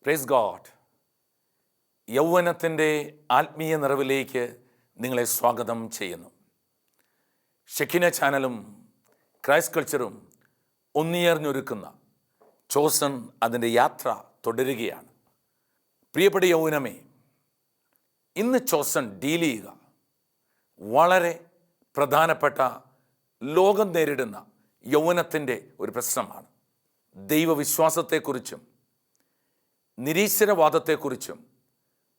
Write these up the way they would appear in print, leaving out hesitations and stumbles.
Praise God. യൗവനത്തിൻ്റെ ആത്മീയ നിറവിലേക്ക് നിങ്ങളെ സ്വാഗതം ചെയ്യുന്നു. ഷെക്കിന ചാനലും ക്രൈസ്റ്റ് കൾച്ചറും ഒന്നിയേർന്നൊരുക്കുന്ന ചോസൺ അതിൻ്റെ യാത്ര തുടരുകയാണ്. പ്രിയപ്പെട്ട യൗവനമേ, ഇന്ന് ചോസൺ ഡീൽ ചെയ്യുക വളരെ പ്രധാനപ്പെട്ട ലോകം നേരിടുന്ന യൗവനത്തിൻ്റെ ഒരു പ്രശ്നമാണ്. ദൈവവിശ്വാസത്തെക്കുറിച്ചും നിരീശ്വരവാദത്തെക്കുറിച്ചും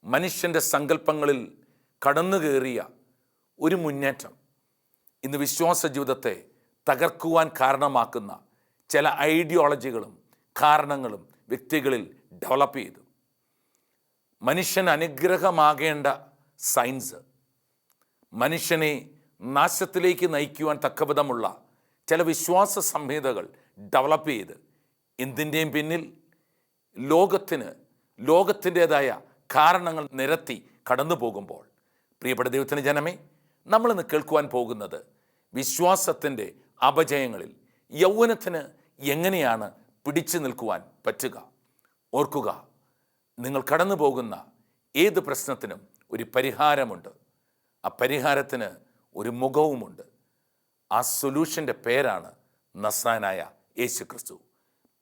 മനുഷ്യൻ്റെ സങ്കല്പങ്ങളിൽ കടന്നു കയറിയ ഒരു മുന്നേറ്റം ഇന്ന് വിശ്വാസ ജീവിതത്തെ തകർക്കുവാൻ കാരണമാക്കുന്ന ചില ഐഡിയോളജികളും കാരണങ്ങളും വ്യക്തികളിൽ ഡെവലപ്പ് ചെയ്തു. മനുഷ്യൻ അനുഗ്രഹമാകേണ്ട സയൻസ് മനുഷ്യനെ നാശത്തിലേക്ക് നയിക്കുവാൻ തക്കവിധമുള്ള ചില വിശ്വാസ സംഹിതകൾ ഡെവലപ്പ് ചെയ്ത് എന്തിൻ്റെയും പിന്നിൽ ലോകത്തിൻ്റേതായ കാരണങ്ങൾ നിരത്തി കടന്നു പോകുമ്പോൾ, പ്രിയപ്പെട്ട ദൈവത്തിന് ജനമേ, നമ്മളിന്ന് കേൾക്കുവാൻ പോകുന്നത് വിശ്വാസത്തിൻ്റെ അപജയങ്ങളിൽ യൗവനത്തിന് എങ്ങനെയാണ് പിടിച്ചു നിൽക്കുവാൻ പറ്റുക. ഓർക്കുക, നിങ്ങൾ കടന്നു പോകുന്ന ഏത് പ്രശ്നത്തിനും ഒരു പരിഹാരമുണ്ട്. ആ പരിഹാരത്തിന് ഒരു മുഖവുമുണ്ട്. ആ സൊല്യൂഷൻ്റെ പേരാണ് നസ്രായനായ യേശു ക്രിസ്തു.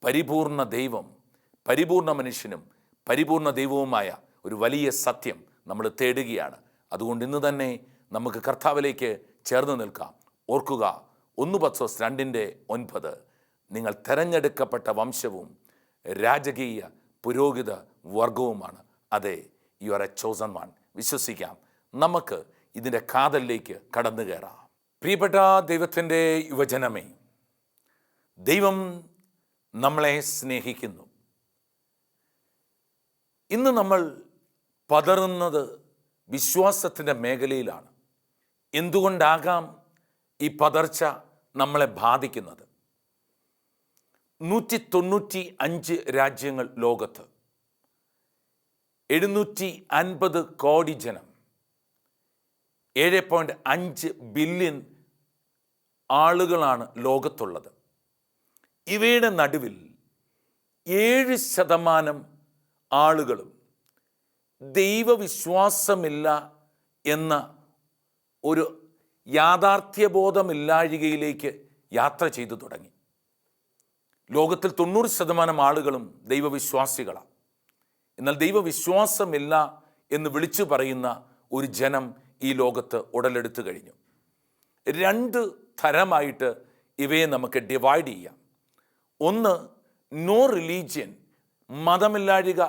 പരിപൂർണ ദൈവം, പരിപൂർണ മനുഷ്യനും പരിപൂർണ ദൈവവുമായ ഒരു വലിയ സത്യം നമ്മൾ തേടുകയാണ്. അതുകൊണ്ട് ഇന്ന് തന്നെ നമുക്ക് കർത്താവിലേക്ക് ചേർന്ന് നിൽക്കാം. ഓർക്കുക, 1 പത്രോസ് 2:9, നിങ്ങൾ തെരഞ്ഞെടുക്കപ്പെട്ട വംശവും രാജകീയ പുരോഹിത വർഗവുമാണ്. അതെ, you are A chosen one. വിശ്വസിക്കാം. നമുക്ക് ഇതിൻ്റെ കാതലിലേക്ക് കടന്നു കയറാം. പ്രിയപ്പെട്ട ദൈവത്തിൻ്റെ യുവജനമേ, ദൈവം നമ്മളെ സ്നേഹിക്കുന്നു. ഇന്ന് നമ്മൾ പതറുന്നത് വിശ്വാസത്തിൻ്റെ മേഖലയിലാണ്. എന്തുകൊണ്ടാകാം ഈ പതർച്ച നമ്മളെ ബാധിക്കുന്നത്? 195 രാജ്യങ്ങൾ ലോകത്ത്, 750 കോടി ജനം, 7.5 ബില്യൺ ആളുകളാണ് ലോകത്തുള്ളത്. ഇവയുടെ നടുവിൽ 7% ആളുകളും ദൈവവിശ്വാസമില്ല എന്ന ഒരു യാഥാർത്ഥ്യബോധമില്ലാഴികയിലേക്ക് യാത്ര ചെയ്തു തുടങ്ങി. ലോകത്തിൽ 90% ആളുകളും ദൈവവിശ്വാസികളാണ്. എന്നാൽ ദൈവവിശ്വാസമില്ല എന്ന് വിളിച്ചു പറയുന്ന ഒരു ജനം ഈ ലോകത്ത് ഉടലെടുത്തു കഴിഞ്ഞു. 2 തരമായിട്ട് ഇവയെ നമുക്ക് ഡിവൈഡ് ചെയ്യാം. ഒന്ന്, നോ റിലീജിയൻ, മതമില്ലാഴിക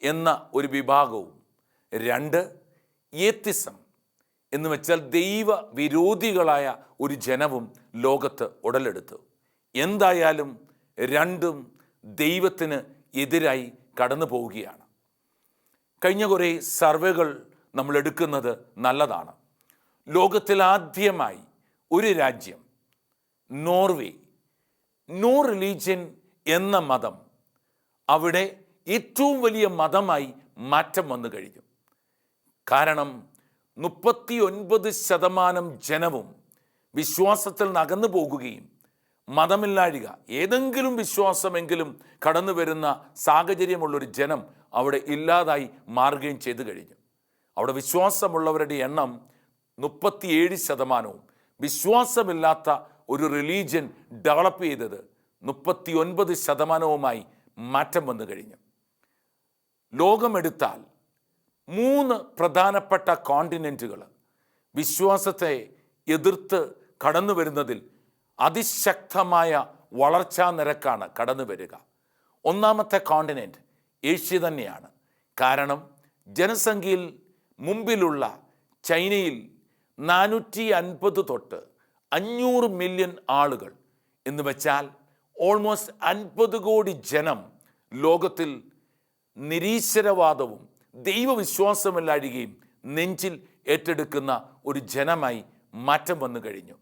എന്ന ഒരു വിഭാഗവും. 2, ഏത്തിസം എന്ന് വെച്ചാൽ ദൈവ വിരോധികളായ ഒരു ജനവും ലോകത്ത് ഉടലെടുത്തു. എന്തായാലും രണ്ടും ദൈവത്തിന് എതിരായി കടന്നു പോവുകയാണ്. കഴിഞ്ഞ കുറേ സർവേകൾ നമ്മൾ എടുക്കുന്നത് നല്ലതാണ്. ലോകത്തിൽ ആദ്യമായി ഒരു രാജ്യം, നോർവേ, നോ റിലീജിയൻ എന്ന മതം അവിടെ ഏറ്റവും വലിയ മതമായി മാറ്റം വന്നു കഴിഞ്ഞു. കാരണം 39% ജനവും വിശ്വാസത്തിൽ നിന്ന് അകന്നു പോകുകയും മതമില്ലാഴിക ഏതെങ്കിലും വിശ്വാസമെങ്കിലും കടന്നു വരുന്ന സാഹചര്യമുള്ളൊരു ജനം അവിടെ ഇല്ലാതായി മാറുകയും ചെയ്തു കഴിഞ്ഞു. അവിടെ വിശ്വാസമുള്ളവരുടെ എണ്ണം 37%, വിശ്വാസമില്ലാത്ത ഒരു റിലീജിയൻ ഡെവലപ്പ് ചെയ്തത് 39%മായി മാറ്റം വന്നു കഴിഞ്ഞു. ലോകമെടുത്താൽ 3 പ്രധാനപ്പെട്ട കോണ്ടിനെൻറ്റുകൾ വിശ്വാസത്തെ എതിർത്ത് കടന്നു വരുന്നതിൽ അതിശക്തമായ വളർച്ചാ നിരക്കാണ് കടന്നു വരിക. ഒന്നാമത്തെ കോണ്ടിനെൻറ്റ് ഏഷ്യ തന്നെയാണ്. കാരണം ജനസംഖ്യയിൽ മുമ്പിലുള്ള ചൈനയിൽ 450 തൊട്ട് 500 മില്യൺ ആളുകൾ എന്ന് വെച്ചാൽ ഓൾമോസ്റ്റ് 50 കോടി ജനം ലോകത്തിൽ നിരീശ്വരവാദവും ദൈവവിശ്വാസമില്ലാഴികയും നെഞ്ചിൽ ഏറ്റെടുക്കുന്ന ഒരു ജനമായി മാറ്റം വന്നു കഴിഞ്ഞു.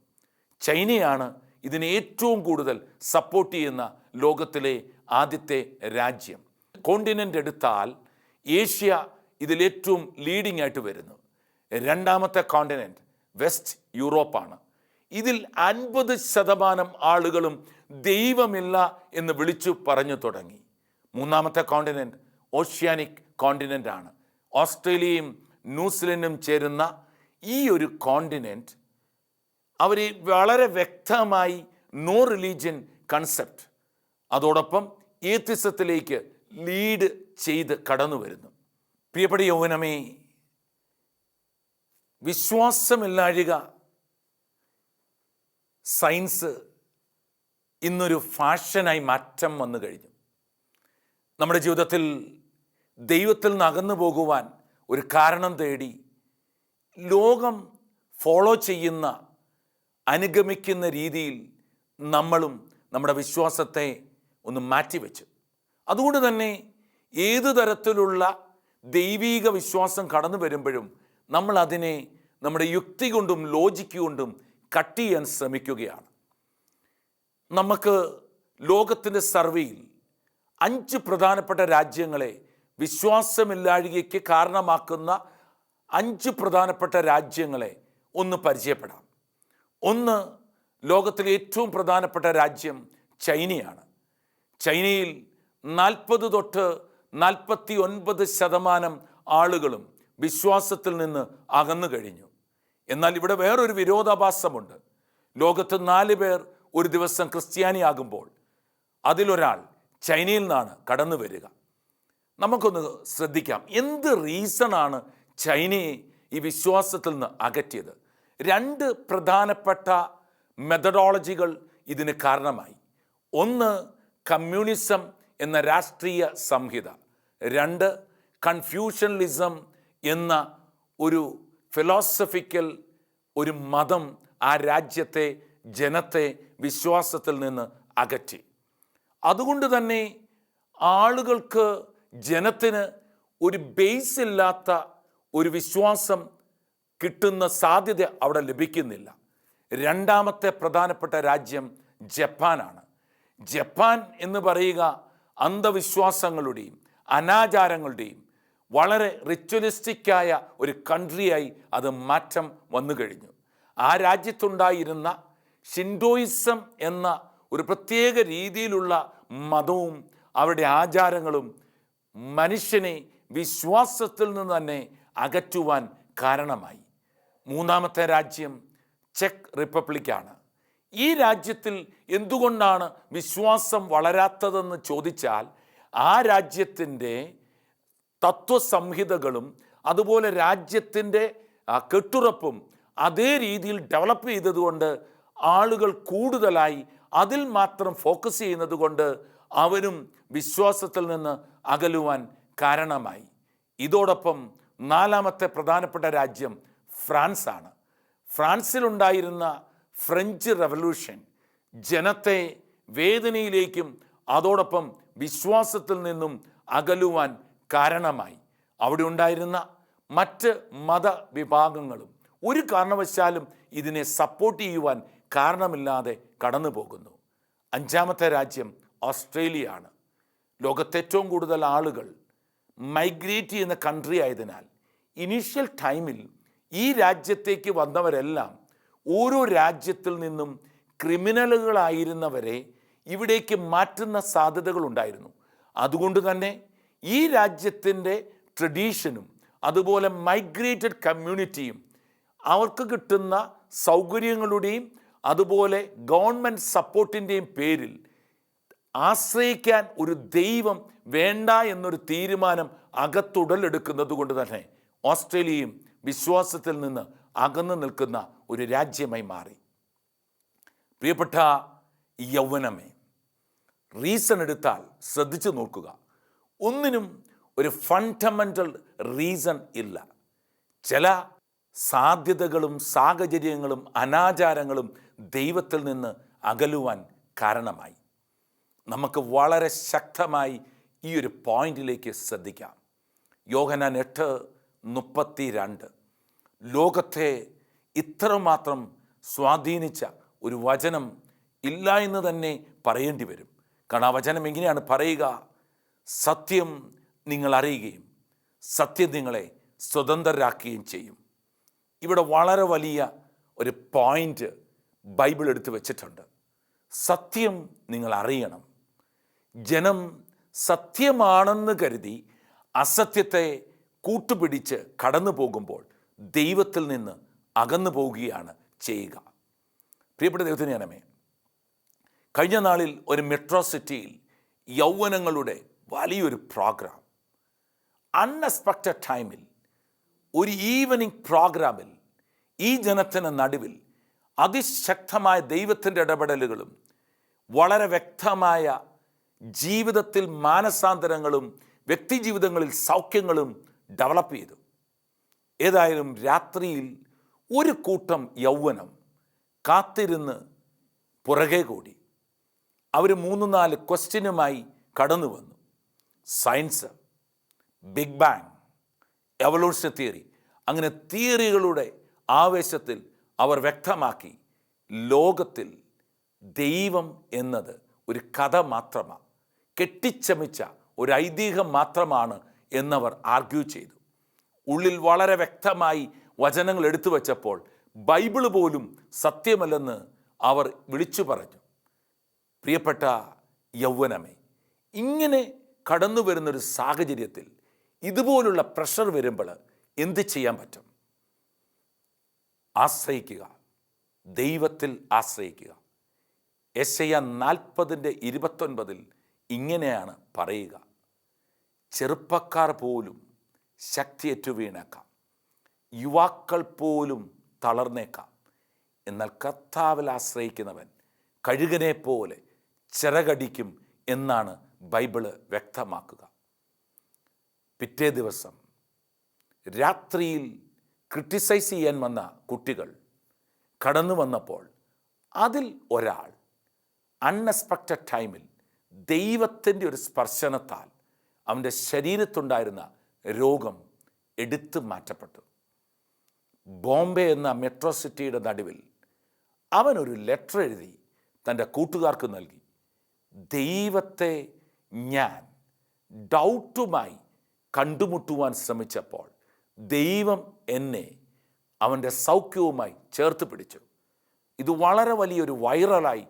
ചൈനയാണ് ഇതിനെ ഏറ്റവും കൂടുതൽ സപ്പോർട്ട് ചെയ്യുന്ന ലോകത്തിലെ ആദ്യത്തെ രാജ്യം. കോണ്ടിനെൻ്റ് എടുത്താൽ ഏഷ്യ ഇതിലേറ്റവും ലീഡിംഗ് ആയിട്ട് വരുന്നു. രണ്ടാമത്തെ കോണ്ടിനെൻ്റ് വെസ്റ്റ് യൂറോപ്പാണ്. ഇതിൽ 50% ആളുകളും ദൈവമില്ല എന്ന് വിളിച്ചു പറഞ്ഞു തുടങ്ങി. മൂന്നാമത്തെ കോണ്ടിനെൻ്റ് ഓഷ്യാനിക് കോണ്ടിനെൻ്റ് ആണ്. ഓസ്ട്രേലിയയും ന്യൂസിലൻഡും ചേരുന്ന ഈ ഒരു കോണ്ടിനെൻറ്റ് അവർ വളരെ വ്യക്തമായി നോ റിലീജിയൻ കൺസെപ്റ്റ്, അതോടൊപ്പം ഏത്തിസത്തിലേക്ക് ലീഡ് ചെയ്ത് കടന്നു വരുന്നു. പ്രിയപ്പെട്ട യൗവനമേ, വിശ്വാസമില്ലാഴിക സയൻസ് ഇന്നൊരു ഫാഷനായി മാറ്റം വന്നു കഴിഞ്ഞു. നമ്മുടെ ജീവിതത്തിൽ ദൈവത്തിൽ നിന്ന് അകന്നു പോകുവാൻ ഒരു കാരണം തേടി ലോകം ഫോളോ ചെയ്യുന്ന, അനുഗമിക്കുന്ന രീതിയിൽ നമ്മളും നമ്മുടെ വിശ്വാസത്തെ ഒന്ന് മാറ്റിവെച്ചു. അതുകൊണ്ട് തന്നെ ഏതു തരത്തിലുള്ള ദൈവീക വിശ്വാസം കടന്നു വരുമ്പോഴും നമ്മൾ അതിനെ നമ്മുടെ യുക്തി കൊണ്ടും ലോജിക്ക് കൊണ്ടും കട്ട് ചെയ്യാൻ ശ്രമിക്കുകയാണ്. നമുക്ക് ലോകത്തിൻ്റെ സർവേയിൽ 5 പ്രധാനപ്പെട്ട രാജ്യങ്ങളെ വിശ്വാസമില്ലാഴികയ്ക്ക് കാരണമാക്കുന്ന 5 പ്രധാനപ്പെട്ട രാജ്യങ്ങളെ ഒന്ന് പരിചയപ്പെടാം. ഒന്ന്, ലോകത്തിലെ ഏറ്റവും പ്രധാനപ്പെട്ട രാജ്യം ചൈനയാണ്. ചൈനയിൽ 40 തൊട്ട് 49% ആളുകളും വിശ്വാസത്തിൽ നിന്ന് അകന്നു കഴിഞ്ഞു. എന്നാൽ ഇവിടെ വേറൊരു വിരോധാഭാസമുണ്ട്. ലോകത്ത് 4 പേർ ഒരു ദിവസം ക്രിസ്ത്യാനിയാകുമ്പോൾ അതിലൊരാൾ ചൈനയിൽ നിന്നാണ് കടന്നു വരിക. നമുക്കൊന്ന് ശ്രദ്ധിക്കാം, എന്ത് റീസണാണ് ചൈനയെ ഈ വിശ്വാസത്തിൽ നിന്ന് അകറ്റിയത്? 2 പ്രധാനപ്പെട്ട മെത്തഡോളജികൾ ഇതിന് കാരണമായി. ഒന്ന്, കമ്മ്യൂണിസം എന്ന രാഷ്ട്രീയ സംഹിത. 2, കൺഫ്യൂഷണലിസം എന്ന ഒരു ഫിലോസഫിക്കൽ ഒരു മതം ആ രാജ്യത്തെ ജനത്തെ വിശ്വാസത്തിൽ നിന്ന് അകറ്റി. അതുകൊണ്ട് തന്നെ ആളുകൾക്ക്, ജനത്തിന് ഒരു ബേസ് ഇല്ലാത്ത ഒരു വിശ്വാസം കിട്ടുന്ന സാധ്യത അവിടെ ലഭിക്കുന്നില്ല. 2ാമത്തെ പ്രധാനപ്പെട്ട രാജ്യം ജപ്പാനാണ്. ജപ്പാൻ എന്ന് പറയുക അന്ധവിശ്വാസങ്ങളുടെയും അനാചാരങ്ങളുടെയും വളരെ റിച്വലിസ്റ്റിക്കായ ഒരു കൺട്രിയായി അത് മാറ്റം വന്നു കഴിഞ്ഞു. ആ രാജ്യത്തുണ്ടായിരുന്ന ഷിൻഡോയിസം എന്ന ഒരു പ്രത്യേക രീതിയിലുള്ള മതവും അവരുടെ ആചാരങ്ങളും മനുഷ്യനെ വിശ്വാസത്തിൽ നിന്ന് തന്നെ അകറ്റുവാൻ കാരണമായി. 3ാമത്തെ രാജ്യം ചെക്ക് റിപ്പബ്ലിക്കാണ്. ഈ രാജ്യത്തിൽ എന്തുകൊണ്ടാണ് വിശ്വാസം വളരാത്തതെന്ന് ചോദിച്ചാൽ, ആ രാജ്യത്തിൻ്റെ തത്വസംഹിതകളും അതുപോലെ രാജ്യത്തിൻ്റെ കെട്ടുറപ്പും അതേ രീതിയിൽ ഡെവലപ്പ് ചെയ്തതുകൊണ്ട് ആളുകൾ കൂടുതലായി അതിൽ മാത്രം ഫോക്കസ് ചെയ്യുന്നത് കൊണ്ട് അവരും വിശ്വാസത്തിൽ നിന്ന് അകലുവാൻ കാരണമായി. ഇതോടൊപ്പം 4ാമത്തെ പ്രധാനപ്പെട്ട രാജ്യം ഫ്രാൻസാണ്. ഫ്രാൻസിലുണ്ടായിരുന്ന ഫ്രഞ്ച് റവല്യൂഷൻ ജനത്തെ വേദനയിലേക്കും അതോടൊപ്പം വിശ്വാസത്തിൽ നിന്നും അകലുവാൻ കാരണമായി. അവിടെ ഉണ്ടായിരുന്ന മറ്റ് മതവിഭാഗങ്ങളും ഒരു കാരണവശാലും ഇതിനെ സപ്പോർട്ട് ചെയ്യുവാൻ കാരണമില്ലാതെ കടന്നു പോകുന്നു. 5ാമത്തെ രാജ്യം ഓസ്ട്രേലിയയാണ്. ലോകത്തെ ഏറ്റവും കൂടുതൽ ആളുകൾ മൈഗ്രേറ്റ് ചെയ്യുന്ന കൺട്രി ആയതിനാൽ ഇനീഷ്യൽ ടൈമിൽ ഈ രാജ്യത്തേക്ക് വന്നവരെല്ലാം ഓരോ രാജ്യത്തിൽ നിന്നും ക്രിമിനലുകളായിരുന്നവരെ ഇവിടേക്ക് മാറ്റുന്ന സാധ്യതകളുണ്ടായിരുന്നു. അതുകൊണ്ട് തന്നെ ഈ രാജ്യത്തിൻ്റെ ട്രഡീഷനും അതുപോലെ മൈഗ്രേറ്റഡ് കമ്മ്യൂണിറ്റിയും അവർക്ക് കിട്ടുന്ന സൗകര്യങ്ങളുടെയും അതുപോലെ ഗവൺമെൻറ് സപ്പോർട്ടിൻ്റെയും പേരിൽ ആശ്രയിക്കാൻ ഒരു ദൈവം വേണ്ട എന്നൊരു തീരുമാനം അകത്തുടലെടുക്കുന്നത് കൊണ്ട് തന്നെ ഓസ്ട്രേലിയയും വിശ്വാസത്തിൽ നിന്ന് അകന്നു നിൽക്കുന്ന ഒരു രാജ്യമായി മാറി. പ്രിയപ്പെട്ട യൗവനമേ, റീസൺ എടുത്താൽ ശ്രദ്ധിച്ചു നോക്കുക. ഒന്നിനും ഒരു ഫണ്ടമെൻ്റൽ റീസൺ ഇല്ല. ചില സാധ്യതകളും സാഹചര്യങ്ങളും അനാചാരങ്ങളും ദൈവത്തിൽ നിന്ന് അകലുവാൻ കാരണമായി. നമുക്ക് വളരെ ശക്തമായി ഈ ഒരു പോയിന്റിലേക്ക് ശ്രദ്ധിക്കാം. യോഹന്നാൻ 8:32 ലോകത്തെ ഇത്രമാത്രം സ്വാധീനിച്ച ഒരു വചനം ഇല്ല എന്ന് തന്നെ പറയേണ്ടി വരും. കാരണം ആ വചനം എങ്ങനെയാണ് പറയുക? സത്യം നിങ്ങൾ അറിയുകയും സത്യം നിങ്ങളെ സ്വതന്ത്രരാക്കുകയും ചെയ്യും. ഇവിടെ വളരെ വലിയ ഒരു പോയിന്റ് ബൈബിൾ എടുത്തു വച്ചിട്ടുണ്ട്. സത്യം നിങ്ങൾ അറിയണം. ജനം സത്യമാണെന്ന് കരുതി അസത്യത്തെ കൂട്ടുപിടിച്ച് കടന്നു പോകുമ്പോൾ ദൈവത്തിൽ നിന്ന് അകന്നു പോവുകയാണ് ചെയ്യുക. പ്രിയപ്പെട്ട ദൈവത്തിന് ജനമേ, കഴിഞ്ഞ നാളിൽ ഒരു മെട്രോ സിറ്റിയിൽ യൗവനങ്ങളുടെ വലിയൊരു പ്രോഗ്രാം, അൺഎക്സ്പെക്റ്റഡ് ടൈമിൽ ഒരു ഈവനിങ് പ്രോഗ്രാമിൽ ഈ ജനത്തിന് നടുവിൽ അതിശക്തമായ ദൈവത്തിൻ്റെ ഇടപെടലുകളും വളരെ വ്യക്തമായ ജീവിതത്തിൽ മാനസാന്തരങ്ങളും വ്യക്തിജീവിതങ്ങളിൽ സൗഖ്യങ്ങളും ഡെവലപ്പ് ചെയ്തു. ഏതായാലും രാത്രിയിൽ ഒരു കൂട്ടം യൗവനം കാത്തിരുന്ന് പുറകെ കൂടി. അവർ 3-4 ക്വസ്റ്റ്യനുമായി കടന്നു വന്നു. Science, big bang, evolution theory, അങ്ങനെ തിയറികളുടെ ആവേശത്തിൽ അവർ വ്യക്തമാക്കി ലോകത്തിൽ ദൈവം എന്നത് ഒരു കഥ മാത്രമാണ്, കെട്ടിച്ചമിച്ച ഒരു ഐതിഹ്യം മാത്രമാണ് എന്നവർ ആർഗ്യൂ ചെയ്തു. ഉള്ളിൽ വളരെ വ്യക്തമായി വചനങ്ങൾ എടുത്തു വച്ചപ്പോൾ ബൈബിള് പോലും സത്യമല്ലെന്ന് അവർ വിളിച്ചു പറഞ്ഞു. പ്രിയപ്പെട്ട യൗവനമേ, ഇങ്ങനെ കടന്നു വരുന്നൊരു സാഹചര്യത്തിൽ ഇതുപോലുള്ള പ്രഷർ വരുമ്പോൾ എന്ത് ചെയ്യാൻ പറ്റും? ആശ്രയിക്കുക, ദൈവത്തിൽ ആശ്രയിക്കുക. യെശയ്യാ 40:29 ഇങ്ങനെയാണ് പറയുക: ചെറുപ്പക്കാർ പോലും ശക്തിയേറ്റു വീണേക്കാം, യുവാക്കൾ പോലും തളർന്നേക്കാം, എന്നാൽ കർത്താവിൽ ആശ്രയിക്കുന്നവൻ കഴുകനെ പോലെ ചിറകടിക്കും എന്നാണ് ബൈബിള് വ്യക്തമാക്കുക. പിറ്റേ ദിവസം രാത്രിയിൽ ക്രിട്ടിസൈസ് ചെയ്യാൻ വന്ന കുട്ടികൾ കടന്നു വന്നപ്പോൾ അതിൽ ഒരാൾ അൺഎക്സ്പെക്റ്റഡ് ടൈമിൽ ദൈവത്തിൻ്റെ ഒരു സ്പർശനത്താൽ അവൻ്റെ ശരീരത്തുണ്ടായിരുന്ന രോഗം എടുത്തു മാറ്റപ്പെട്ടു. ബോംബെ എന്ന മെട്രോ സിറ്റിയുടെ നടുവിൽ അവനൊരു ലെറ്റർ എഴുതി തൻ്റെ കൂട്ടുകാർക്ക് നൽകി. ദൈവത്തെ ഞാൻ ഡൗട്ടുമായി കണ്ടുമുട്ടുവാൻ ശ്രമിച്ചപ്പോൾ ദൈവം എന്നെ അവൻ്റെ സൗഖ്യവുമായി ചേർത്ത് പിടിച്ചു. ഇത് വളരെ വലിയൊരു വൈറലായി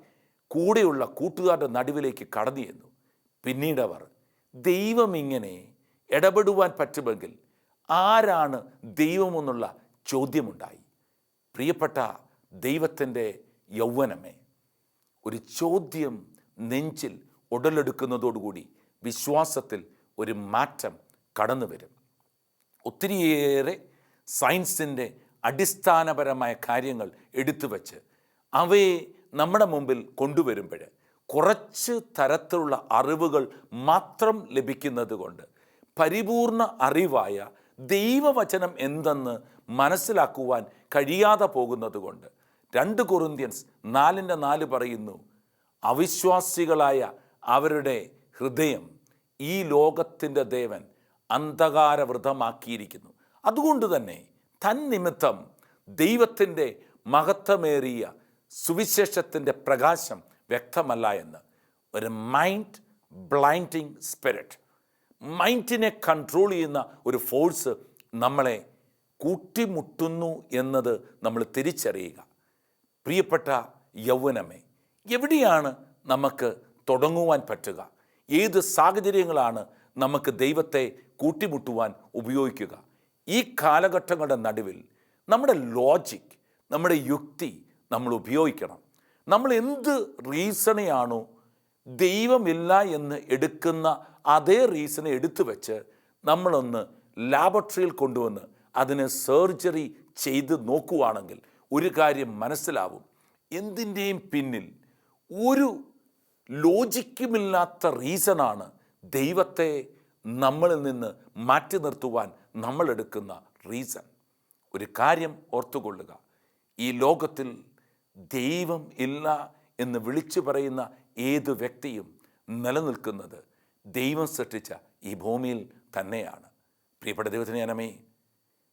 കൂടെയുള്ള കൂട്ടുകാരുടെ നടുവിലേക്ക് കടന്നു ചെന്നു. പിന്നീട് അവർ ദൈവം ഇങ്ങനെ ഇടപെടുവാൻ പറ്റുമെങ്കിൽ ആരാണ് ദൈവമെന്നുള്ള ചോദ്യമുണ്ടായി. പ്രിയപ്പെട്ട ദൈവത്തിൻ്റെ യൗവനമേ, ഒരു ചോദ്യം നെഞ്ചിൽ ഉടലെടുക്കുന്നതോടുകൂടി വിശ്വാസത്തിൽ ഒരു മാറ്റം കടന്നു വരും. ഒത്തിരിയേറെ സയൻസിൻ്റെ അടിസ്ഥാനപരമായ കാര്യങ്ങൾ എടുത്തു വച്ച് അവയെ നമ്മുടെ മുമ്പിൽ കൊണ്ടുവരുമ്പോൾ കുറച്ച് തരത്തിലുള്ള അറിവുകൾ മാത്രം ലഭിക്കുന്നത് കൊണ്ട് പരിപൂർണ അറിവായ ദൈവവചനം എന്തെന്ന് മനസ്സിലാക്കുവാൻ കഴിയാതെ പോകുന്നത് കൊണ്ട് 2 കൊറിന്ത്യൻസ് 4:4 പറയുന്നു: അവിശ്വാസികളായ അവരുടെ ഹൃദയം ഈ ലോകത്തിൻ്റെ ദേവൻ അന്ധകാരവൃതമാക്കിയിരിക്കുന്നു. അതുകൊണ്ട് തന്നെ തന്നിമിത്തം ദൈവത്തിൻ്റെ മഹത്വമേറിയ സുവിശേഷത്തിൻ്റെ പ്രകാശം വ്യക്തമല്ല എന്ന്. ഒരു മൈൻഡ് ബ്ലൈൻഡിങ് സ്പിരിറ്റ്, മൈൻഡിനെ കൺട്രോൾ ചെയ്യുന്ന ഒരു ഫോഴ്സ് നമ്മളെ കൂട്ടിമുട്ടുന്നു എന്നത് നമ്മൾ തിരിച്ചറിയുക. പ്രിയപ്പെട്ട യൗവനമേ, എവിടെയാണ് നമുക്ക് തുടങ്ങുവാൻ പറ്റുക? ഏത് സാഹചര്യങ്ങളാണ് നമുക്ക് ദൈവത്തെ കൂട്ടിമുട്ടുവാൻ ഉപയോഗിക്കുക? ഈ കാലഘട്ടങ്ങളുടെ നടുവിൽ നമ്മുടെ ലോജിക്, നമ്മുടെ യുക്തി നമ്മൾ ഉപയോഗിക്കണം. നമ്മൾ എന്ത് റീസണെയാണോ ദൈവമില്ല എന്ന് എടുക്കുന്ന അതേ റീസണെ എടുത്തു വെച്ച് നമ്മളൊന്ന് ലാബറട്ടറിയിൽ കൊണ്ടുവന്ന് അതിന് സർജറി ചെയ്ത് നോക്കുവാണെങ്കിൽ ഒരു കാര്യം മനസ്സിലാവും: എന്തിൻ്റെയും പിന്നിൽ ഒരു ലോജിക്കുമില്ലാത്ത റീസണാണ് ദൈവത്തെ നമ്മളിൽ നിന്ന് മാറ്റി നിർത്തുവാൻ നമ്മളെടുക്കുന്ന റീസൺ. ഒരു കാര്യം ഓർത്തുകൊള്ളുക: ഈ ലോകത്തിൽ ദൈവം ഇല്ല എന്ന് വിളിച്ചു പറയുന്ന ഏത് വ്യക്തിയും നിലനിൽക്കുന്നത് ദൈവം സൃഷ്ടിച്ച ഈ ഭൂമിയിൽ തന്നെയാണ്. പ്രിയപ്പെട്ട ദൈവത്തിന് ജനമേ,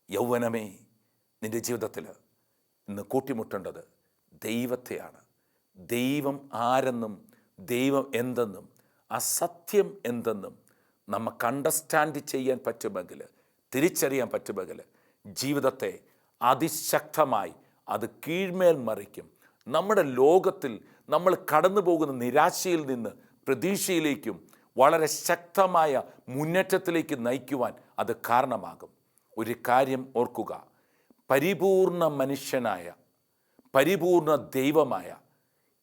യൗവനമേ, നിൻ്റെ ജീവിതത്തിൽ ഇന്ന് കൂട്ടിമുട്ടേണ്ടത് ദൈവത്തെയാണ്. ദൈവം ആരെന്നും ദൈവം എന്തെന്നും അസത്യം എന്തെന്നും നമുക്ക് അണ്ടർസ്റ്റാൻഡ് ചെയ്യാൻ പറ്റുമെങ്കിൽ, തിരിച്ചറിയാൻ പറ്റുമെങ്കിൽ ജീവിതത്തെ അതിശക്തമായി അത് കീഴ്മേൽ മറിക്കും. നമ്മുടെ ലോകത്തിൽ നമ്മൾ കടന്നു പോകുന്ന നിരാശയിൽ നിന്ന് പ്രതീക്ഷയിലേക്കും വളരെ ശക്തമായ മുന്നേറ്റത്തിലേക്ക് നയിക്കുവാൻ അത് കാരണമാകും. ഒരു കാര്യം ഓർക്കുക, പരിപൂർണ മനുഷ്യനായ പരിപൂർണ ദൈവമായ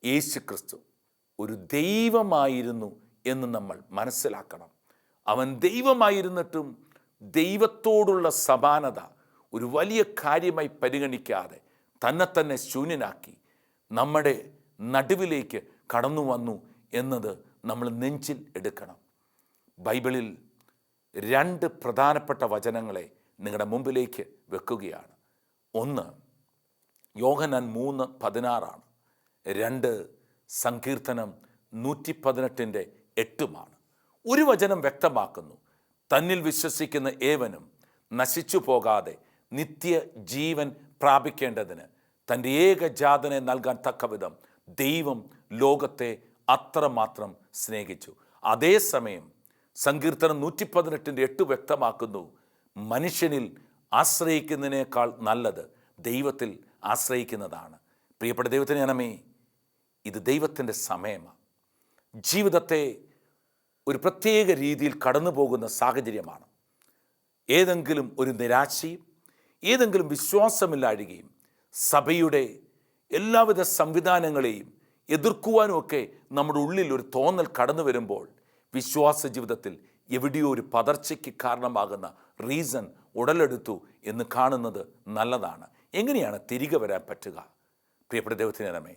യേശു ക്രിസ്തു ഒരു ദൈവമായിരുന്നു എന്ന് നമ്മൾ മനസ്സിലാക്കണം. അവൻ ദൈവമായിരുന്നിട്ടും ദൈവത്തോടുള്ള സമാനത ഒരു വലിയ കാര്യമായി പരിഗണിക്കാതെ തന്നെ ശൂന്യനാക്കി നമ്മുടെ നടുവിലേക്ക് കടന്നു വന്നു എന്നത് നമ്മൾ നെഞ്ചിൽ എടുക്കണം. ബൈബിളിൽ 2 പ്രധാനപ്പെട്ട വചനങ്ങളെ നിങ്ങളുടെ മുമ്പിലേക്ക് വെക്കുകയാണ്. ഒന്ന് യോഹന്നാൻ 3:16, 2 സങ്കീർത്തനം 118:8. ഒരു വചനം വ്യക്തമാക്കുന്നു, തന്നിൽ വിശ്വസിക്കുന്ന ഏവനും നശിച്ചു പോകാതെ നിത്യജീവൻ പ്രാപിക്കേണ്ടതിന് തൻ്റെ ഏകജാതനെ നൽകാൻ തക്കവിധം ദൈവം ലോകത്തെ അത്രമാത്രം സ്നേഹിച്ചു. അതേസമയം സങ്കീർത്തനം 118:8 വ്യക്തമാക്കുന്നു, മനുഷ്യനിൽ ആശ്രയിക്കുന്നതിനേക്കാൾ നല്ലത് ദൈവത്തിൽ ആശ്രയിക്കുന്നതാണ്. പ്രിയപ്പെട്ട ദൈവത്തിന് ജനമേ, ഇത് ദൈവത്തിൻ്റെ സമയമാണ്. ജീവിതത്തെ ഒരു പ്രത്യേക രീതിയിൽ കടന്നു പോകുന്ന സാഹചര്യമാണ്. ഏതെങ്കിലും ഒരു നിരാശയും ഏതെങ്കിലും വിശ്വാസമില്ലാഴികയും സഭയുടെ എല്ലാവിധ സംവിധാനങ്ങളെയും എതിർക്കുവാനുമൊക്കെ നമ്മുടെ ഉള്ളിൽ ഒരു തോന്നൽ കടന്നു വരുമ്പോൾ വിശ്വാസ ജീവിതത്തിൽ എവിടെയോ ഒരു പതർച്ചയ്ക്ക് കാരണമാകുന്ന റീസൺ ഉടലെടുത്തു എന്ന് കാണുന്നത് നല്ലതാണ്. എങ്ങനെയാണ് തിരികെ വരാൻ പറ്റുക? പ്രിയപ്പെട്ട ദൈവത്തിന് ജനമേ,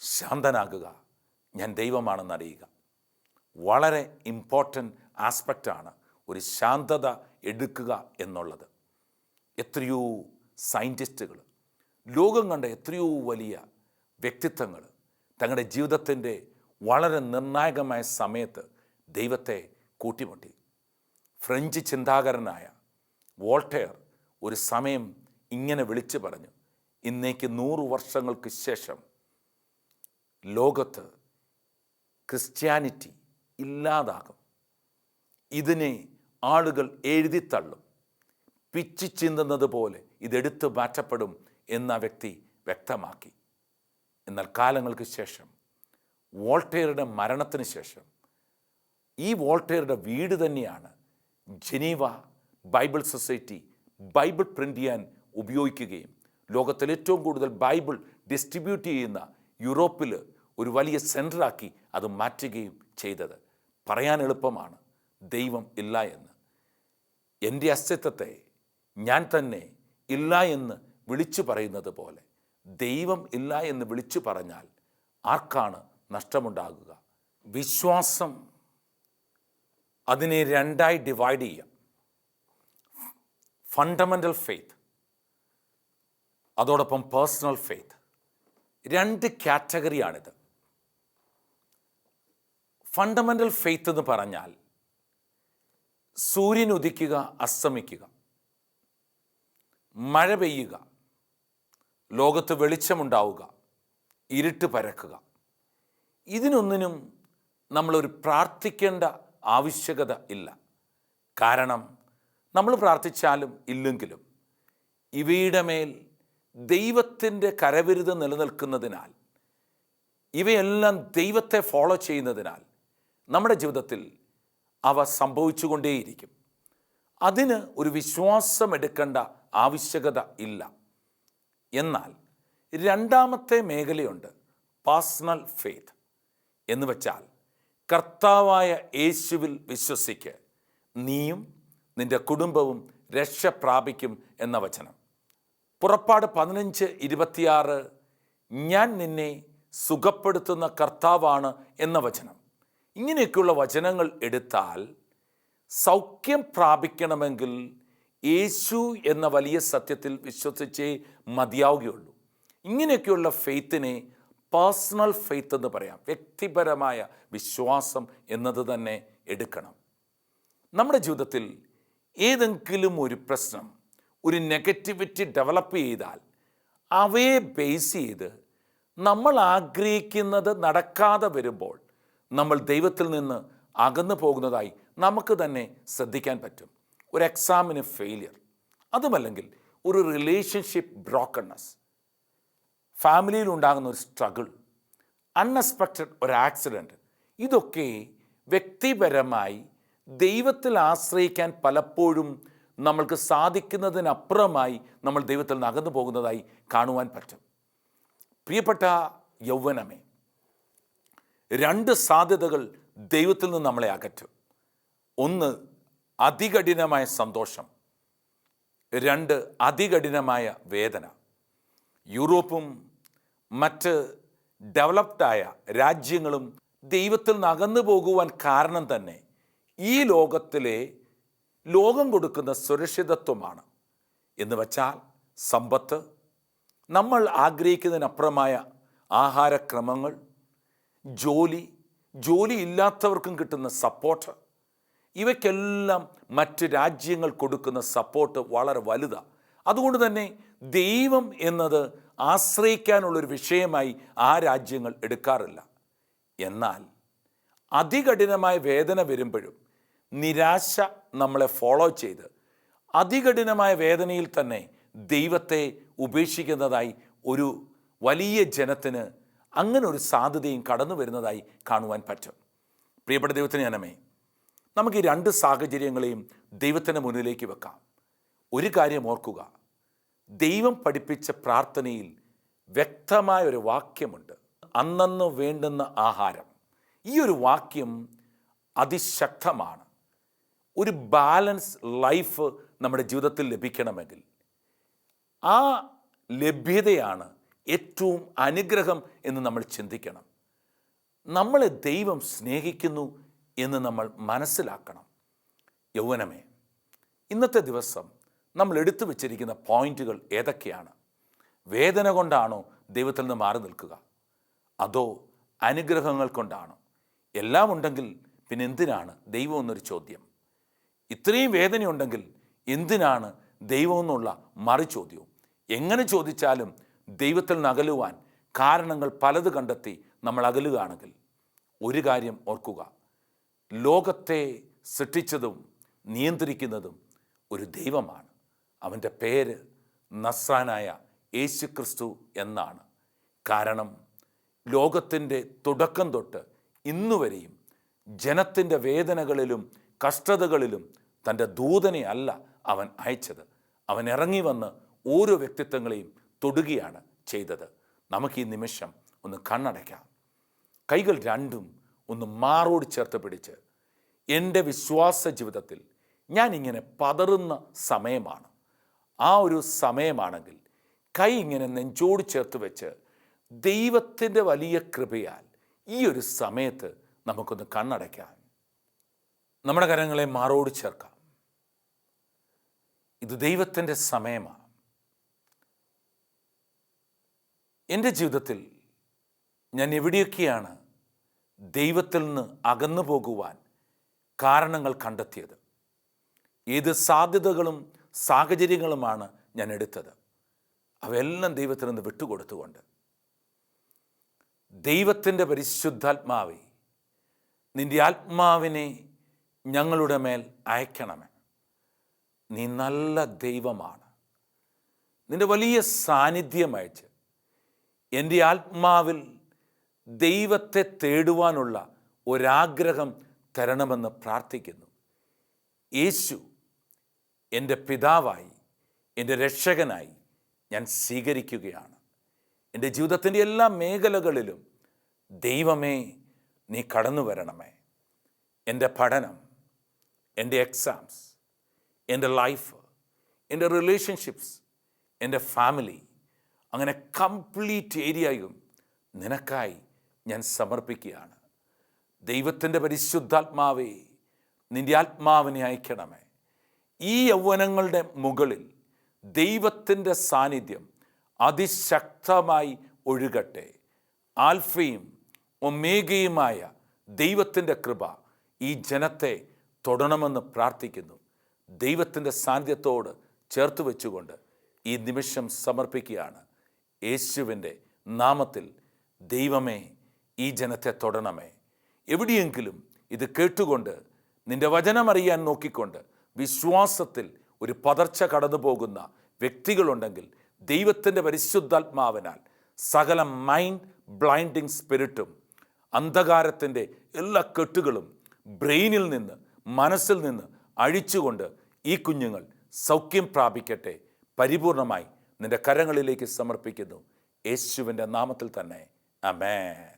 ശാന്തനാകുക, ഞാൻ ദൈവമാണെന്ന് അറിയുക. വളരെ ഇമ്പോർട്ടൻ്റ് ആസ്പെക്റ്റാണ് ഒരു ശാന്തത എടുക്കുക എന്നുള്ളത്. എത്രയോ സയൻറ്റിസ്റ്റുകൾ, ലോകം കണ്ട എത്രയോ വലിയ വ്യക്തിത്വങ്ങൾ തങ്ങളുടെ ജീവിതത്തിൻ്റെ വളരെ നിർണായകമായ സമയത്ത് ദൈവത്തെ കൂട്ടിമുട്ടി. ഫ്രഞ്ച് ചിന്താകരനായ വോൾട്ടയർ ഒരു സമയം ഇങ്ങനെ വിളിച്ചു പറഞ്ഞു, ഇന്നേക്ക് 100 വർഷങ്ങൾക്ക് ശേഷം ലോകത്ത് ക്രിസ്ത്യാനിറ്റി ഇല്ലാതാകും, ഇതിനെ ആളുകൾ എഴുതിത്തള്ളും, പിച്ചി ചിന്തുന്നത് പോലെ ഇതെടുത്ത് മാറ്റപ്പെടും എന്ന വ്യക്തി വ്യക്തമാക്കി. എന്നാൽ കാലങ്ങൾക്ക് ശേഷം, വോൾട്ടയറുടെ മരണത്തിന് ശേഷം, ഈ വോൾട്ടയറുടെ വീട് തന്നെയാണ് Geneva Bible society Bible print ചെയ്യാൻ ഉപയോഗിക്കുകയും ലോകത്തിൽ ഏറ്റവും കൂടുതൽ ബൈബിൾ ഡിസ്ട്രിബ്യൂട്ട് ചെയ്യുന്ന യൂറോപ്പിൽ ഒരു വലിയ സെൻറ്ററാക്കി അത് മാറ്റുകയും ചെയ്തത്. പറയാൻ എളുപ്പമാണ്, ദൈവം ഇല്ല എന്ന്. എൻ്റെ അസ്തിത്വത്തെ ഞാൻ തന്നെ ഇല്ല എന്ന് വിളിച്ചു പറയുന്നത് പോലെ ദൈവം ഇല്ല എന്ന് വിളിച്ചു പറഞ്ഞാൽ ആർക്കാണ് നഷ്ടമുണ്ടാകുക? വിശ്വാസം അതിനെ 2ആയി ഡിവൈഡ് ചെയ്യാം. ഫണ്ടമെൻ്റൽ ഫെയ്ത്ത്, അതോടൊപ്പം പേഴ്സണൽ ഫെയ്ത്ത്. 2 കാറ്റഗറിയാണിത്. ഫണ്ടമെൻ്റൽ ഫെയ്ത്ത് എന്ന് പറഞ്ഞാൽ സൂര്യൻ ഉദിക്കുക, അസ്തമിക്കുക, മഴ പെയ്യുക, ലോകത്ത് വെളിച്ചമുണ്ടാവുക, ഇരുട്ട് പരക്കുക, ഇതിനൊന്നിനും നമ്മളൊരു പ്രാർത്ഥിക്കേണ്ട ആവശ്യകത ഇല്ല. കാരണം നമ്മൾ പ്രാർത്ഥിച്ചാലും ഇല്ലെങ്കിലും ഇവയുടെ മേൽ ദൈവത്തിൻ്റെ കരവിരുത് നിലനിൽക്കുന്നതിനാൽ, ഇവയെല്ലാം ദൈവത്തെ ഫോളോ ചെയ്യുന്നതിനാൽ നമ്മുടെ ജീവിതത്തിൽ അവ സംഭവിച്ചുകൊണ്ടേയിരിക്കും. അതിന് ഒരു വിശ്വാസം എടുക്കേണ്ട ആവശ്യകത ഇല്ല. എന്നാൽ 2ാമത്തെ മേഖലയുണ്ട്, പേഴ്സണൽ ഫെയ്ത്ത് എന്ന് വെച്ചാൽ കർത്താവായ യേശുവിൽ വിശ്വസിക്ക്, നീയും നിൻ്റെ കുടുംബവും രക്ഷ പ്രാപിക്കും എന്ന വചനം. പുറപ്പാട് 15:26, ഞാൻ നിന്നെ സുഖപ്പെടുത്തുന്ന കർത്താവാണ് എന്ന വചനം. ഇങ്ങനെയൊക്കെയുള്ള വചനങ്ങൾ എടുത്താൽ സൗഖ്യം പ്രാപിക്കണമെങ്കിൽ യേശു എന്ന വലിയ സത്യത്തിൽ വിശ്വസിച്ചേ മതിയാവുകയുള്ളൂ. ഇങ്ങനെയൊക്കെയുള്ള ഫെയ്ത്തിനെ പേഴ്സണൽ ഫെയ്ത്ത് എന്ന് പറയാം. വ്യക്തിപരമായ വിശ്വാസം എന്നത് തന്നെ എടുക്കണം. നമ്മുടെ ജീവിതത്തിൽ ഏതെങ്കിലും ഒരു പ്രശ്നം, ഒരു നെഗറ്റിവിറ്റി ഡെവലപ്പ് ചെയ്താൽ അവയെ ബേസ് ചെയ്ത് നമ്മൾ ആഗ്രഹിക്കുന്നത് നടക്കാതെ വരുമ്പോൾ നമ്മൾ ദൈവത്തിൽ നിന്ന് അകന്നു പോകുന്നതായി നമുക്ക് തന്നെ ശ്രദ്ധിക്കാൻ പറ്റും. ഒരു എക്സാമിന് ഫെയിലിയർ, അതുമല്ലെങ്കിൽ ഒരു റിലേഷൻഷിപ്പ് ബ്രോക്കൺനെസ്, ഫാമിലിയിൽ ഉണ്ടാകുന്ന ഒരു സ്ട്രഗിൾ, അൺഎക്സ്പെക്റ്റഡ് ഒരു ആക്സിഡൻറ്റ്, ഇതൊക്കെ വ്യക്തിപരമായി ദൈവത്തിൽ ആശ്രയിക്കാൻ പലപ്പോഴും നമ്മൾക്ക് സാധിക്കുന്നതിനപ്പുറമായി നമ്മൾ ദൈവത്തിൽ നിന്ന് അകന്നു പോകുന്നതായി കാണുവാൻ പറ്റും. പ്രിയപ്പെട്ട യൗവനമേ, 2 സാധ്യതകൾ ദൈവത്തിൽ നിന്ന് നമ്മളെ അകറ്റും. ഒന്ന്, അതികഠിനമായ സന്തോഷം. 2, അതികഠിനമായ വേദന. യൂറോപ്പും മറ്റ് ഡെവലപ്ഡായ രാജ്യങ്ങളും ദൈവത്തിൽ നിന്ന് അകന്നു പോകുവാൻ കാരണം തന്നെ ഈ ലോകം കൊടുക്കുന്ന സുരക്ഷിതത്വമാണ്. എന്ന് വച്ചാൽ സമ്പത്ത്, നമ്മൾ ആഗ്രഹിക്കുന്നതിനപ്പുറമായ ആഹാരക്രമങ്ങൾ, ജോലി ഇല്ലാത്തവർക്കും കിട്ടുന്ന സപ്പോർട്ട്, ഇവയ്ക്കെല്ലാം മറ്റ് രാജ്യങ്ങൾ കൊടുക്കുന്ന സപ്പോർട്ട് വളരെ വലുതാണ്. അതുകൊണ്ട് തന്നെ ദൈവം എന്നത് ആശ്രയിക്കാനുള്ളൊരു വിഷയമായി ആ രാജ്യങ്ങൾ എടുക്കാറില്ല. എന്നാൽ അതികഠിനമായ വേദന വരുമ്പോഴും നിരാശ നമ്മളെ ഫോളോ ചെയ്ത് അതികഠിനമായ വേദനയിൽ തന്നെ ദൈവത്തെ ഉപേക്ഷിക്കുന്നതായി ഒരു വലിയ ജനത്തിന് അങ്ങനെ ഒരു സാധ്യതയും കടന്നു വരുന്നതായി കാണുവാൻ പറ്റും. പ്രിയപ്പെട്ട ദൈവത്തിന് ജനമേ, നമുക്ക് ഈ 2 സാഹചര്യങ്ങളെയും ദൈവത്തിൻ്റെ മുന്നിലേക്ക് വെക്കാം. ഒരു കാര്യം ഓർക്കുക, ദൈവം പഠിപ്പിച്ച പ്രാർത്ഥനയിൽ വ്യക്തമായ ഒരു വാക്യമുണ്ട്, അന്നന്ന് വേണ്ടുന്ന ആഹാരം. ഈ ഒരു വാക്യം അതിശക്തമാണ്. ഒരു ബാലൻസ് ലൈഫ് നമ്മുടെ ജീവിതത്തിൽ ലഭിക്കണമെങ്കിൽ ആ ലഭ്യതയാണ് ഏറ്റവും അനുഗ്രഹം എന്ന് നമ്മൾ ചിന്തിക്കണം. നമ്മളെ ദൈവം സ്നേഹിക്കുന്നു എന്ന് നമ്മൾ മനസ്സിലാക്കണം. യൗവനമേ, ഇന്നത്തെ ദിവസം നമ്മൾ എടുത്തു വച്ചിരിക്കുന്ന പോയിന്റുകൾ ഏതൊക്കെയാണ്? വേദന കൊണ്ടാണോ ദൈവത്തിൽ നിന്ന് മാറി നിൽക്കുക? അതോ അനുഗ്രഹങ്ങൾ കൊണ്ടാണോ? എല്ലാം ഉണ്ടെങ്കിൽ പിന്നെ എന്തിനാണ് ദൈവം എന്നൊരു ചോദ്യം. ഇത്രയും വേദനയുണ്ടെങ്കിൽ എന്തിനാണ് ദൈവം എന്നുള്ള മറുചോദ്യവും. എങ്ങനെ ചോദിച്ചാലും ദൈവത്തിൽ നിന്ന് അകലുവാൻ കാരണങ്ങൾ പലത് കണ്ടെത്തി നമ്മൾ അകലുകയാണെങ്കിൽ ഒരു കാര്യം ഓർക്കുക, ലോകത്തെ സൃഷ്ടിച്ചതും നിയന്ത്രിക്കുന്നതും ഒരു ദൈവമാണ്. അവൻ്റെ പേര് നസ്രാനായ യേശുക്രിസ്തു എന്നാണ്. കാരണം ലോകത്തിൻ്റെ തുടക്കം തൊട്ട് ഇന്നുവരെയും ജനത്തിൻ്റെ വേദനകളിലും കഷ്ടതകളിലും തൻ്റെ ദൂതനെ അല്ല അവൻ അയച്ചത്. അവൻ ഇറങ്ങി വന്ന് ഓരോ വ്യക്തിത്വങ്ങളെയും തൊടുകയാണ് ചെയ്തത്. നമുക്ക് ഈ നിമിഷം ഒന്ന് കണ്ണടയ്ക്കാം, കൈകൾ രണ്ടും ഒന്ന് മാറോട് ചേർത്ത് പിടിച്ച്, എൻ്റെ വിശ്വാസ ജീവിതത്തിൽ ഞാനിങ്ങനെ പതറുന്ന സമയമാണ്. ആ ഒരു സമയമാണെങ്കിൽ കൈ ഇങ്ങനെ നെഞ്ചോട് ചേർത്ത് വെച്ച് ദൈവത്തിൻ്റെ വലിയ കൃപയാൽ ഈ ഒരു സമയത്ത് നമുക്കൊന്ന് കണ്ണടയ്ക്കാം. നമ്മുടെ കരങ്ങളെ മാറോട് ചേർക്കാം. ഇത് ദൈവത്തിൻ്റെ സമയമാണ്. എൻ്റെ ജീവിതത്തിൽ ഞാൻ എവിടെയൊക്കെയാണ് ദൈവത്തിൽ നിന്ന് അകന്നു പോകുവാൻ കാരണങ്ങൾ കണ്ടെത്തിയത്? ഏത് സാധ്യതകളും സാഹചര്യങ്ങളുമാണ് ഞാൻ എടുത്തത്? അവയെല്ലാം ദൈവത്തിൽ നിന്ന് വിട്ടുകൊടുത്തുകൊണ്ട്, ദൈവത്തിൻ്റെ പരിശുദ്ധാത്മാവേ, നിൻ്റെ ആത്മാവിനെ ഞങ്ങളുടെ മേൽ അയക്കണമേ. നീ നല്ല ദൈവമാണ്. നിൻ്റെ വലിയ സാന്നിധ്യം അയച്ച് എൻ്റെ ആത്മാവിൽ ദൈവത്തെ തേടുവാനുള്ള ഒരാഗ്രഹം തരണമെന്ന് പ്രാർത്ഥിക്കുന്നു. യേശു എൻ്റെ പിതാവായി, എൻ്റെ രക്ഷകനായി ഞാൻ സ്വീകരിക്കുകയാണ്. എൻ്റെ ജീവിതത്തിൻ്റെ എല്ലാ മേഖലകളിലും ദൈവമേ നീ കടന്നു വരണമേ. എൻ്റെ പഠനം, എൻ്റെ എക്സാംസ്, എൻ്റെ ലൈഫ്, എൻ്റെ റിലേഷൻഷിപ്സ്, എൻ്റെ ഫാമിലി, അങ്ങനെ കംപ്ലീറ്റ് ഏരിയയും നിനക്കായി ഞാൻ സമർപ്പിക്കുകയാണ്. ദൈവത്തിൻ്റെ പരിശുദ്ധാത്മാവേ, നിൻ്റെ ആത്മാവിനെ അയക്കണമേ. ഈ യൗവനങ്ങളുടെ മുകളിൽ ദൈവത്തിൻ്റെ സാന്നിധ്യം അതിശക്തമായി ഒഴുകട്ടെ. ആൽഫയും ഒമേഗയുമായ ദൈവത്തിൻ്റെ കൃപ ഈ ജനത്തെ തൊടണമെന്ന് പ്രാർത്ഥിക്കുന്നു. ദൈവത്തിൻ്റെ സാന്നിധ്യത്തോട് ചേർത്ത് വെച്ചുകൊണ്ട് ഈ നിമിഷം സമർപ്പിക്കുകയാണ്. യേശുവിൻ്റെ നാമത്തിൽ ദൈവമേ, ഈ ജനത്തെ തൊടണമേ. എവിടെയെങ്കിലും ഇത് കേട്ടുകൊണ്ട് നിൻ്റെ വചനമറിയാൻ നോക്കിക്കൊണ്ട് വിശ്വാസത്തിൽ ഒരു പതർച്ച കടന്നു പോകുന്ന വ്യക്തികളുണ്ടെങ്കിൽ ദൈവത്തിൻ്റെ പരിശുദ്ധാത്മാവിനാൽ സകല മൈൻഡ് ബ്ലൈൻഡിങ് സ്പിരിറ്റും അന്ധകാരത്തിൻ്റെ എല്ലാ കെട്ടുകളും ബ്രെയിനിൽ നിന്ന്, മനസ്സിൽ നിന്ന് അഴിച്ചുകൊണ്ട് ഈ കുഞ്ഞുങ്ങൾ സൗഖ്യം പ്രാപിക്കട്ടെ. പരിപൂർണമായി നിന്റെ കരങ്ങളിലേക്ക് സമർപ്പിക്കുന്നു, യേശുവിൻ്റെ നാമത്തിൽ തന്നെ. ആമേൻ.